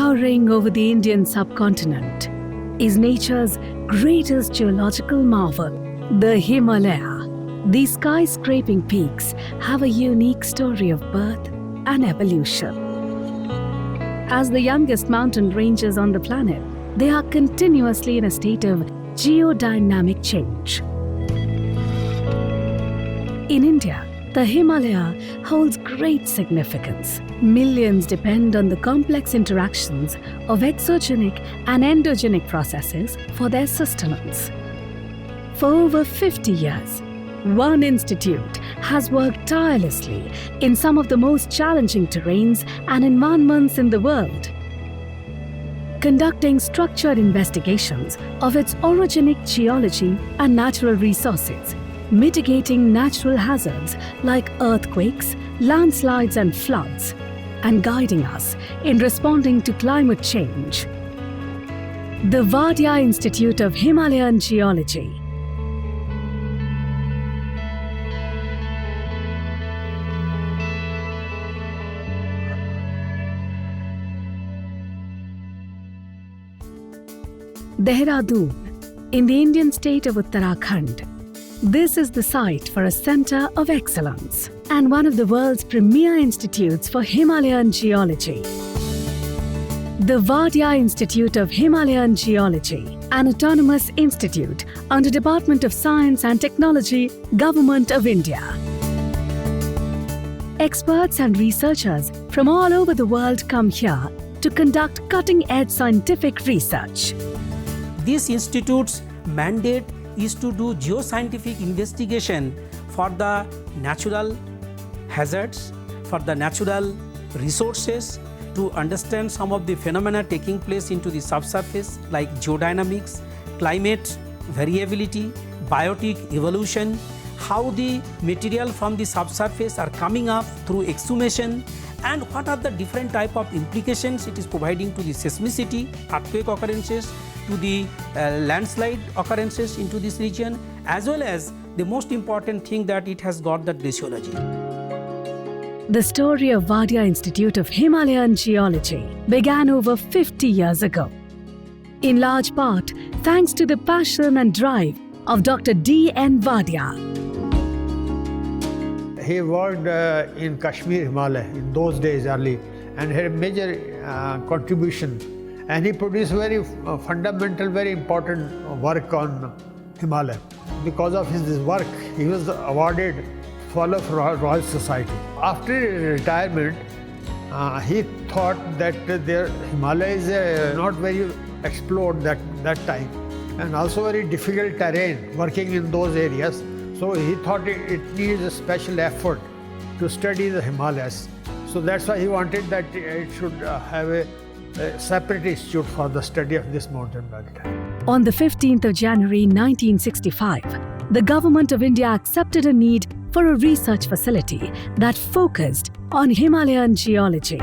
Towering over the Indian subcontinent is nature's greatest geological marvel, the Himalaya. These skyscraping peaks have a unique story of birth and evolution. As the youngest mountain ranges on the planet, they are continuously in a state of geodynamic change. In India, the Himalaya holds great significance. Millions depend on the complex interactions of exogenic and endogenic processes for their sustenance. For over 50 years, one institute has worked tirelessly in some of the most challenging terrains and environments in the world, conducting structured investigations of its orogenic geology and natural resources, mitigating natural hazards like earthquakes, landslides and floods, and guiding us in responding to climate change. The Wadia Institute of Himalayan Geology. Dehradun, in the Indian state of Uttarakhand. This is the site for a center of excellence and one of the world's premier institutes for Himalayan geology. The Wadia Institute of Himalayan Geology, an autonomous institute under Department of Science and Technology, Government of India. Experts and researchers from all over the world come here to conduct cutting-edge scientific research. This institute's mandate is to do geoscientific investigation for the natural hazards, for the natural resources, to understand some of the phenomena taking place into the subsurface like geodynamics, climate variability, biotic evolution, how the material from the subsurface are coming up through exhumation, and what are the different type of implications it is providing to the seismicity, earthquake occurrences, to the landslide occurrences into this region, as well as the most important thing that it has got the glaciology. The story of Wadia Institute of Himalayan Geology began over 50 years ago. In large part, thanks to the passion and drive of Dr. D.N. Wadia. He worked in Kashmir, Himalaya in those days early and had a major contribution. And he produced very fundamental, very important work on Himalaya. Because of his work, he was awarded Fellow of Royal Society. After retirement, he thought that Himalaya is not very explored that time, and also very difficult terrain working in those areas. So he thought it needs a special effort to study the Himalayas. So that's why he wanted that it should have a separate institute for the study of this mountain belt. On the 15th of January 1965, the Government of India accepted a need for a research facility that focused on Himalayan geology.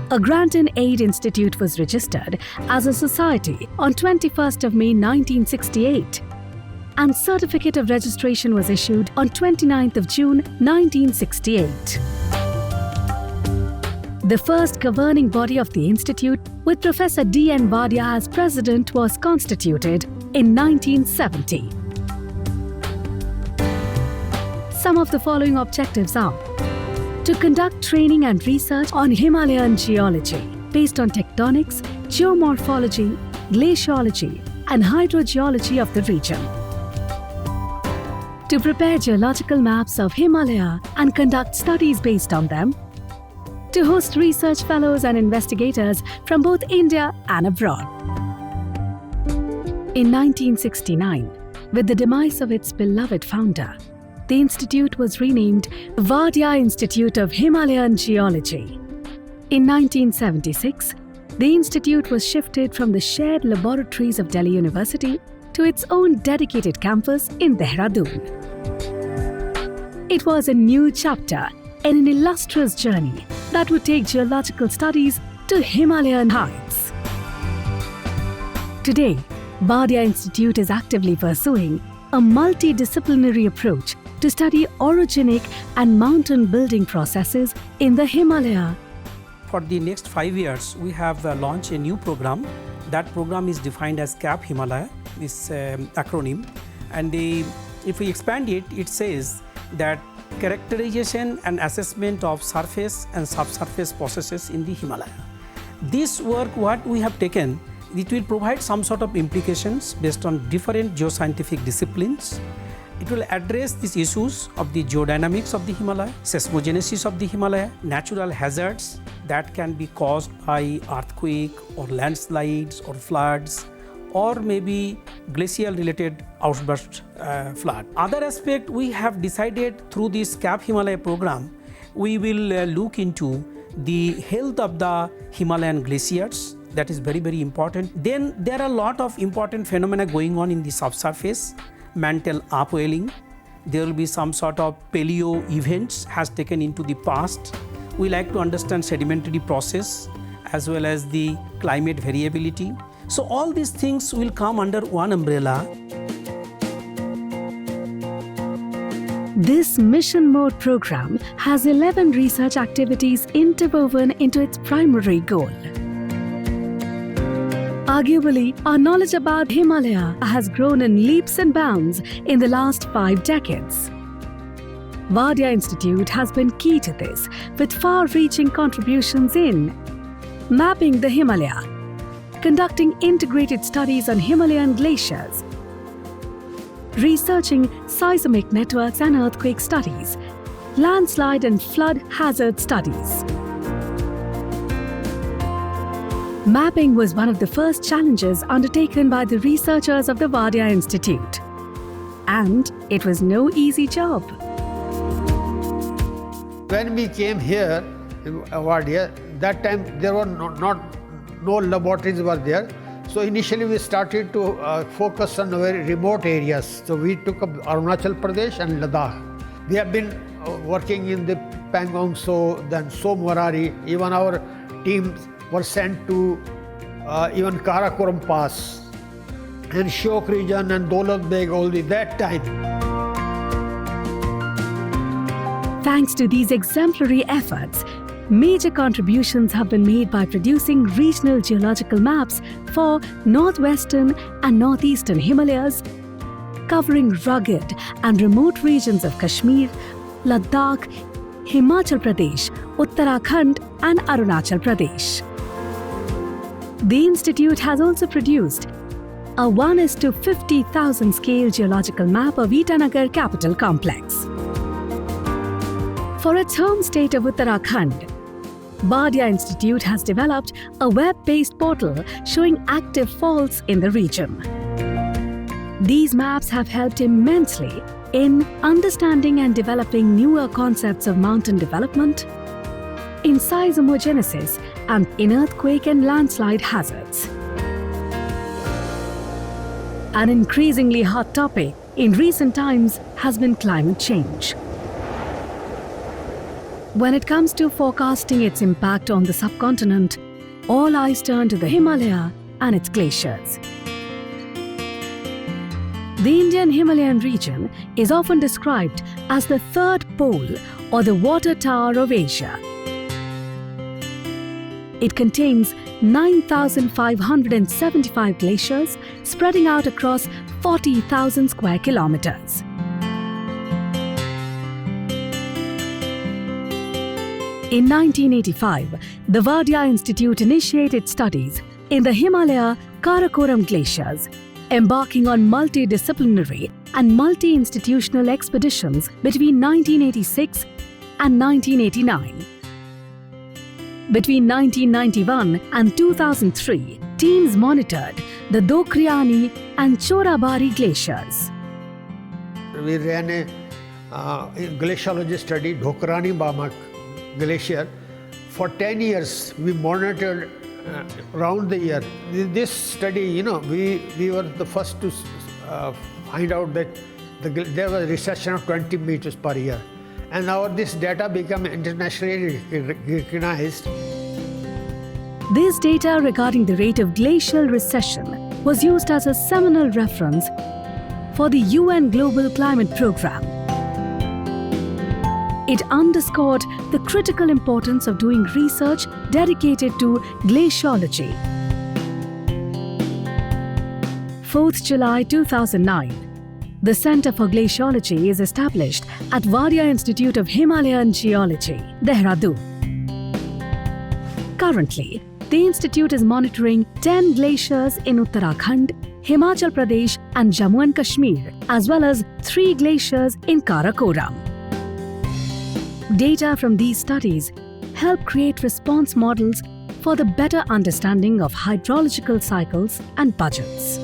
A Grant in Aid Institute was registered as a society on 21st of May 1968, and certificate of registration was issued on 29th of June 1968. The first governing body of the institute, with Professor D.N. Wadia as president, was constituted in 1970. Some of the following objectives are: to conduct training and research on Himalayan geology based on tectonics, geomorphology, glaciology, and hydrogeology of the region; to prepare geological maps of Himalaya and conduct studies based on them; to host research fellows and investigators from both India and abroad. In 1969, with the demise of its beloved founder, the institute was renamed Wadia Institute of Himalayan Geology. In 1976, the institute was shifted from the shared laboratories of Delhi University to its own dedicated campus in Dehradun. It was a new chapter in an illustrious journey that would take geological studies to Himalayan heights. Today, Wadia Institute is actively pursuing a multidisciplinary approach to study orogenic and mountain building processes in the Himalaya for the next 5 years, we have launched a new program. That program is defined as CAP Himalaya, this acronym. And if we expand it, it says that characterization and assessment of surface and subsurface processes in the Himalaya. This work, what we have taken, it will provide some sort of implications based on different geoscientific disciplines. It will address these issues of the geodynamics of the Himalaya, seismogenesis of the Himalaya, natural hazards that can be caused by earthquake or landslides or floods, or maybe glacial related outburst flood. Other aspect, we have decided through this CAP Himalaya program, we will look into the health of the Himalayan glaciers. That is very, very important. Then there are a lot of important phenomena going on in the subsurface. Mantle upwelling, there will be some sort of paleo events has taken into the past. We like to understand sedimentary process as well as the climate variability. So all these things will come under one umbrella. This Mission Mode program has 11 research activities interwoven into its primary goal. Arguably, our knowledge about Himalaya has grown in leaps and bounds in the last 5 decades. Wadia Institute has been key to this, with far-reaching contributions in mapping the Himalaya, conducting integrated studies on Himalayan glaciers, researching seismic networks and earthquake studies, landslide and flood hazard studies. Mapping was one of the first challenges undertaken by the researchers of the Wadia Institute. And it was no easy job. When we came here in Wadia, that time there were no laboratories were there. So initially we started to focus on very remote areas. So we took up Arunachal Pradesh and Ladakh. We have been working in the Pangong Tso, then Somwarari. Even our teams were sent to even Karakoram Pass and Shyok region and Daulat Beg only that time. Thanks to these exemplary efforts, major contributions have been made by producing regional geological maps for northwestern and northeastern Himalayas, covering rugged and remote regions of Kashmir, Ladakh, Himachal Pradesh, Uttarakhand and Arunachal Pradesh. The Institute has also produced a 1:50,000 scale geological map of Itanagar Capital Complex. For its home state of Uttarakhand, Wadia Institute has developed a web-based portal showing active faults in the region. These maps have helped immensely in understanding and developing newer concepts of mountain development, in seismogenesis, and in earthquake and landslide hazards. An increasingly hot topic in recent times has been climate change. When it comes to forecasting its impact on the subcontinent, all eyes turn to the Himalaya and its glaciers. The Indian Himalayan region is often described as the third pole or the water tower of Asia. It contains 9,575 glaciers spreading out across 40,000 square kilometers. In 1985, the Wadia Institute initiated studies in the Himalaya Karakoram glaciers, embarking on multidisciplinary and multi-institutional expeditions between 1986 and 1989. Between 1991 and 2003, teams monitored the Dokriani and Chorabari glaciers. We ran a glaciology study, Dokrani Bamak Glacier. For 10 years, we monitored around the year. This study, we were the first to find out that there was a recession of 20 meters per year. And now this data became internationally recognized. This data regarding the rate of glacial recession was used as a seminal reference for the UN Global Climate Programme. It underscored the critical importance of doing research dedicated to glaciology. 4th July 2009. The Center for Glaciology is established at Vadia Institute of Himalayan Geology, Dehradun. Currently, the institute is monitoring 10 glaciers in Uttarakhand, Himachal Pradesh and Jammu and Kashmir, as well as 3 glaciers in Karakoram. Data from these studies help create response models for the better understanding of hydrological cycles and budgets.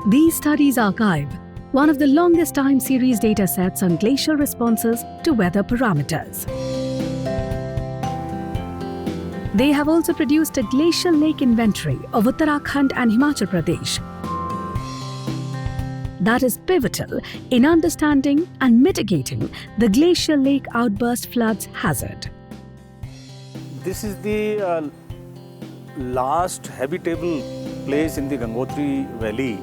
These studies archive one of the longest time series datasets on glacial responses to weather parameters. They have also produced a glacial lake inventory of Uttarakhand and Himachal Pradesh that is pivotal in understanding and mitigating the glacial lake outburst floods hazard. This is the last habitable place in the Gangotri Valley,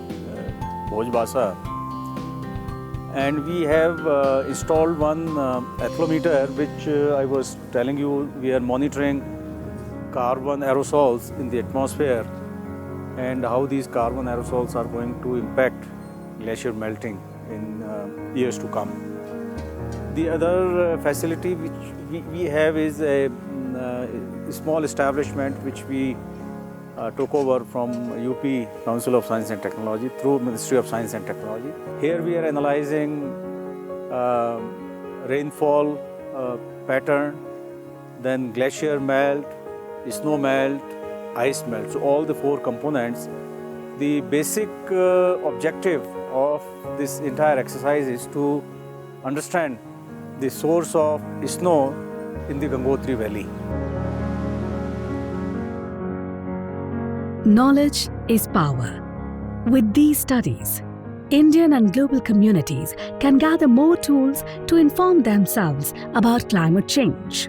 Bhojbasa, and we have installed one athlometer which I was telling you we are monitoring carbon aerosols in the atmosphere and how these carbon aerosols are going to impact glacier melting in years to come. The other facility which we have is a small establishment which we took over from UP Council of Science and Technology through Ministry of Science and Technology. Here we are analyzing rainfall pattern, then glacier melt, snow melt, ice melt. So all the 4 components. The basic objective of this entire exercise is to understand the source of snow in the Gangotri Valley. Knowledge is power. With these studies, Indian and global communities can gather more tools to inform themselves about climate change.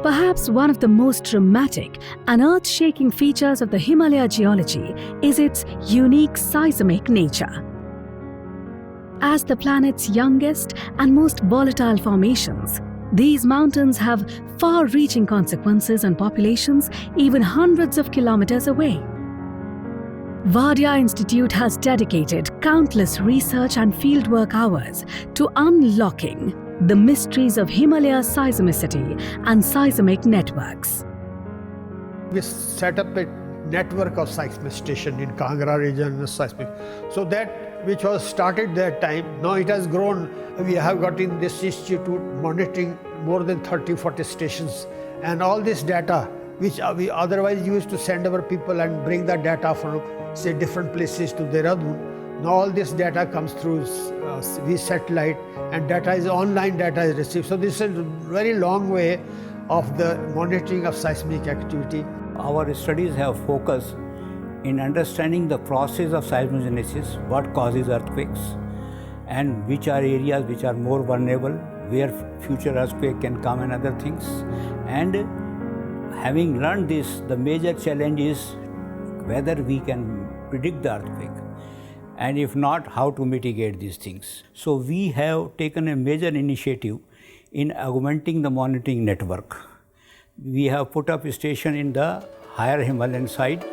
Perhaps one of the most dramatic and earth-shaking features of the Himalaya geology is its unique seismic nature. As the planet's youngest and most volatile formations, these mountains have far-reaching consequences on populations even hundreds of kilometers away. Vadia Institute has dedicated countless research and fieldwork hours to unlocking the mysteries of Himalaya's seismicity and seismic networks. We set up a network of seismic station in Kangra region, seismic. So that which was started that time, now it has grown. We have got in this institute monitoring more than 30-40 stations, and all this data which we otherwise used to send our people and bring the data from say different places to Dehradun. Now all this data comes through satellite, and data is online data is received. So this is a very long way of the monitoring of seismic activity. Our studies have focused in understanding the process of seismogenesis, what causes earthquakes, and which are areas which are more vulnerable, where future earthquake can come and other things. And having learned this, the major challenge is whether we can predict the earthquake, and if not, how to mitigate these things. So we have taken a major initiative in augmenting the monitoring network. We have put up a station in the higher Himalayan side.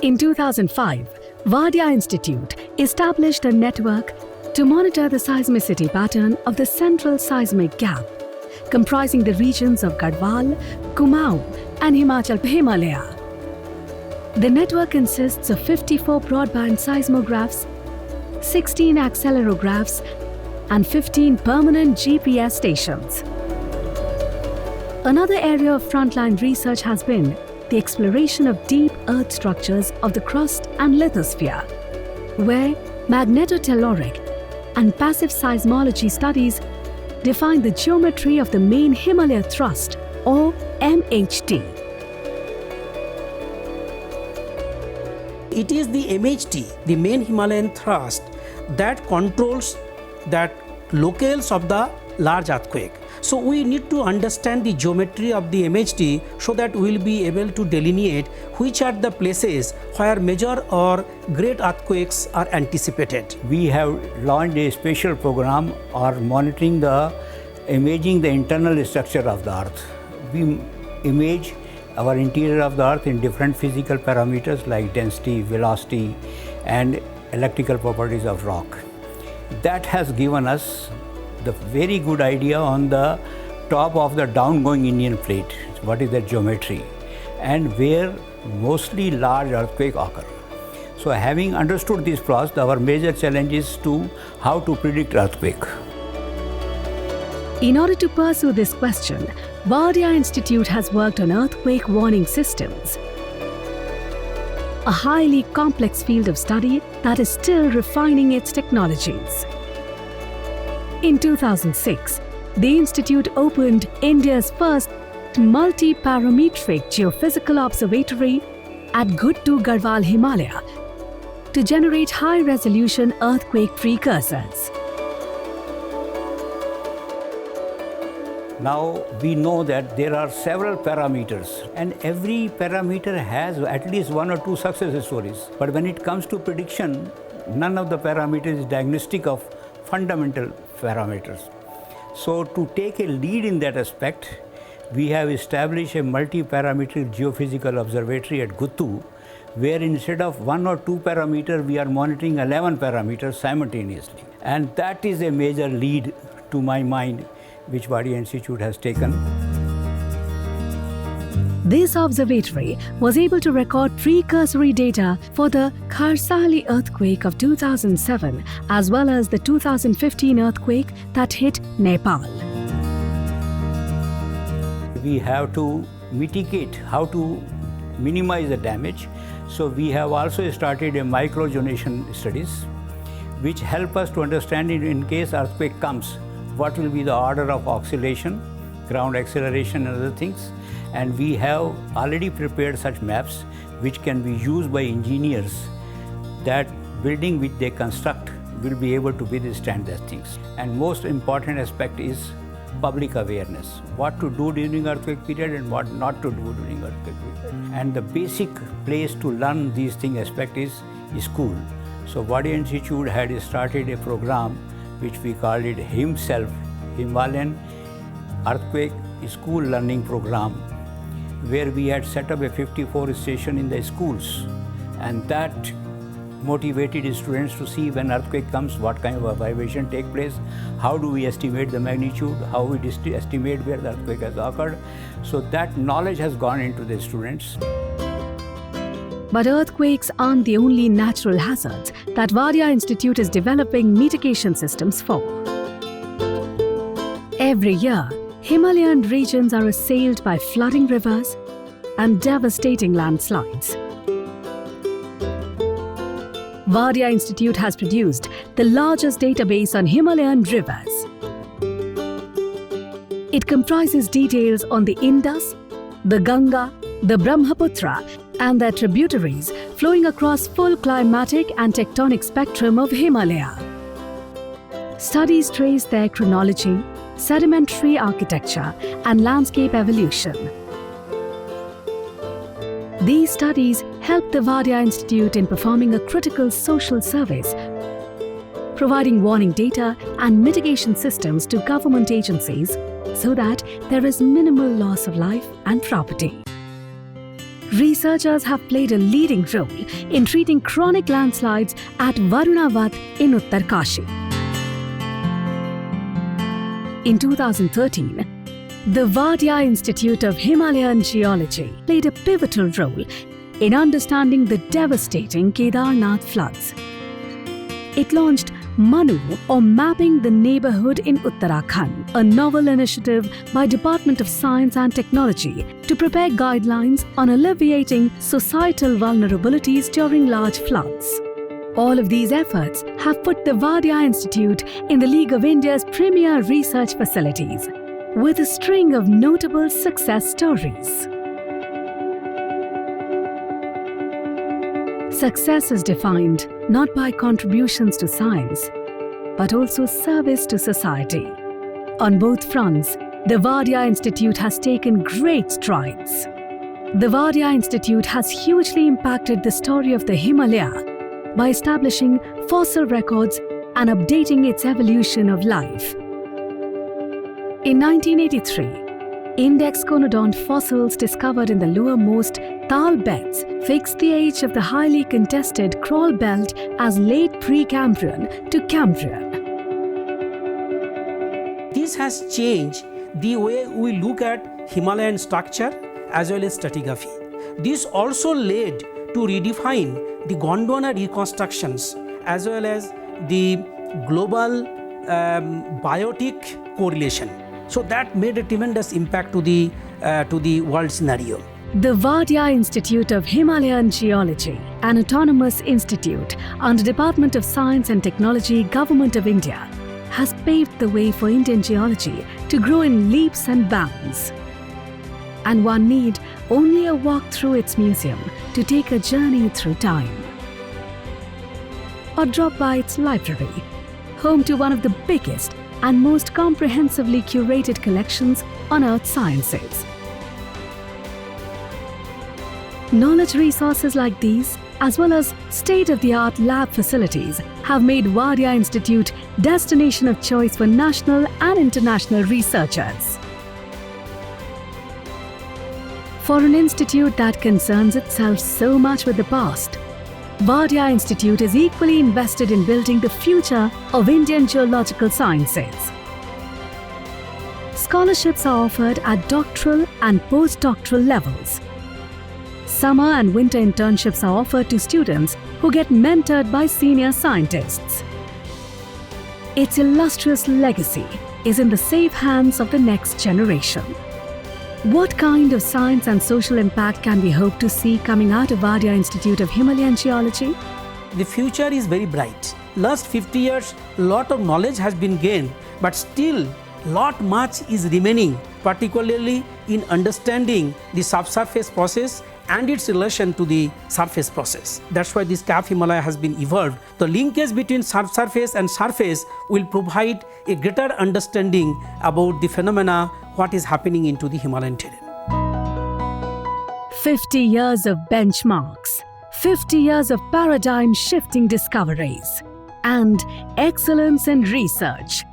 In 2005, Vadia Institute established a network to monitor the seismicity pattern of the central seismic gap, comprising the regions of Garhwal, Kumaon and Himachal Himalaya. The network consists of 54 broadband seismographs, 16 accelerographs and 15 permanent GPS stations. Another area of frontline research has been the exploration of deep earth structures of the crust and lithosphere, where magnetotelluric and passive seismology studies define the geometry of the main Himalaya thrust, or MHT. It is the MHT, the main Himalayan thrust, that controls that locales of the large earthquake. So we need to understand the geometry of the MHD so that we will be able to delineate which are the places where major or great earthquakes are anticipated. We have launched a special program or monitoring imaging the internal structure of the earth. We image our interior of the earth in different physical parameters like density, velocity, and electrical properties of rock. That has given us the very good idea on the top of the downgoing Indian plate, what is the geometry, and where mostly large earthquake occur. So having understood this process, our major challenge is to how to predict earthquake. In order to pursue this question, Wadia Institute has worked on earthquake warning systems, a highly complex field of study that is still refining its technologies. In 2006, the Institute opened India's first multi-parametric geophysical observatory at Guttu Garhwal, Himalaya, to generate high-resolution earthquake precursors. Now we know that there are several parameters and every parameter has at least one or two success stories. But when it comes to prediction, none of the parameters is diagnostic of fundamental parameters. So to take a lead in that aspect, we have established a multi-parametric geophysical observatory at Guttu, where instead of one or two parameters, we are monitoring 11 parameters simultaneously. And that is a major lead to my mind, which Wadia Institute has taken. This observatory was able to record precursory data for the Kharsali earthquake of 2007 as well as the 2015 earthquake that hit Nepal. We have to mitigate how to minimize the damage. So we have also started a micro-zonation studies which help us to understand in case earthquake comes, what will be the order of oscillation, ground acceleration and other things. And we have already prepared such maps which can be used by engineers, that building which they construct will be able to withstand these things. And most important aspect is public awareness. What to do during earthquake period and what not to do during earthquake period. And the basic place to learn these things aspect is school. So Wadia Institute had started a program which we called it HIMSELF, Himalayan Earthquake School Learning Program, where we had set up a 54 station in the schools, and that motivated students to see when earthquake comes, what kind of a vibration take place, how do we estimate the magnitude, how we estimate where the earthquake has occurred. So that knowledge has gone into the students. But earthquakes aren't the only natural hazards that Wadia Institute is developing mitigation systems for. Every year, Himalayan regions are assailed by flooding rivers and devastating landslides. Wadia Institute has produced the largest database on Himalayan rivers. It comprises details on the Indus, the Ganga, the Brahmaputra, and their tributaries flowing across full climatic and tectonic spectrum of Himalaya. Studies trace their chronology, sedimentary architecture, and landscape evolution. These studies help the Wadia Institute in performing a critical social service, providing warning data and mitigation systems to government agencies so that there is minimal loss of life and property. Researchers have played a leading role in treating chronic landslides at Varunavat in Uttarkashi. In 2013, the Wadia Institute of Himalayan Geology played a pivotal role in understanding the devastating Kedarnath floods. It launched Manu, or Mapping the Neighborhood in Uttarakhand, a novel initiative by Department of Science and Technology to prepare guidelines on alleviating societal vulnerabilities during large floods. All of these efforts have put the Wadia Institute in the League of India's premier research facilities, with a string of notable success stories. Success is defined not by contributions to science, but also service to society. On both fronts, the Wadia Institute has taken great strides. The Wadia Institute has hugely impacted the story of the Himalaya by establishing fossil records and updating its evolution of life. In 1983, Index conodont fossils discovered in the lowermost Thal beds fixed the age of the highly contested Crawl Belt as late Precambrian to Cambrian. This has changed the way we look at Himalayan structure as well as stratigraphy. This also led to redefine the Gondwana reconstructions as well as the global biotic correlation. So that made a tremendous impact to the world scenario. The Wadia Institute of Himalayan Geology, an autonomous institute under Department of Science and Technology, Government of India, has paved the way for Indian geology to grow in leaps and bounds. And one need only a walk through its museum to take a journey through time. Or drop by its library, home to one of the biggest and most comprehensively curated collections on earth sciences. Knowledge resources like these, as well as state-of-the-art lab facilities, have made Wadia Institute destination of choice for national and international researchers. For an institute that concerns itself so much with the past, Wadia Institute is equally invested in building the future of Indian geological sciences. Scholarships are offered at doctoral and postdoctoral levels. Summer and winter internships are offered to students who get mentored by senior scientists. Its illustrious legacy is in the safe hands of the next generation. What kind of science and social impact can we hope to see coming out of Wadia Institute of Himalayan Geology? The future is very bright. Last 50 years, lot of knowledge has been gained, but still much is remaining, particularly in understanding the subsurface process and its relation to the surface process. That's why this CAF Himalaya has been evolved. The linkage between subsurface and surface will provide a greater understanding about the phenomena, what is happening into the Himalayan terrain. 50 years of benchmarks, 50 years of paradigm-shifting discoveries, and excellence in research.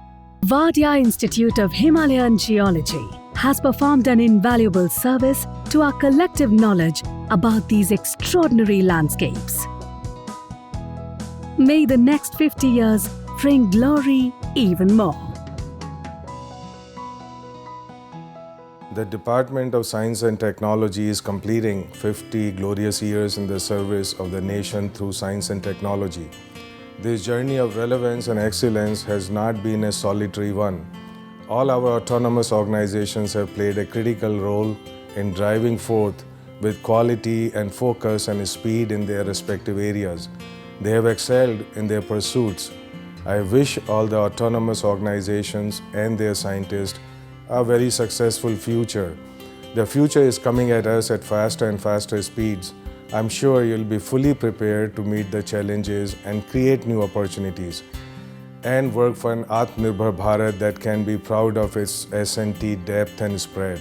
Wadia Institute of Himalayan Geology has performed an invaluable service to our collective knowledge about these extraordinary landscapes. May the next 50 years bring glory even more. The Department of Science and Technology is completing 50 glorious years in the service of the nation through science and technology. This journey of relevance and excellence has not been a solitary one. All our autonomous organizations have played a critical role in driving forth with quality and focus and speed in their respective areas. They have excelled in their pursuits. I wish all the autonomous organizations and their scientists a very successful future. The future is coming at us at faster and faster speeds. I'm sure you'll be fully prepared to meet the challenges and create new opportunities and work for an Atmanirbhar Bharat that can be proud of its S&T depth and spread.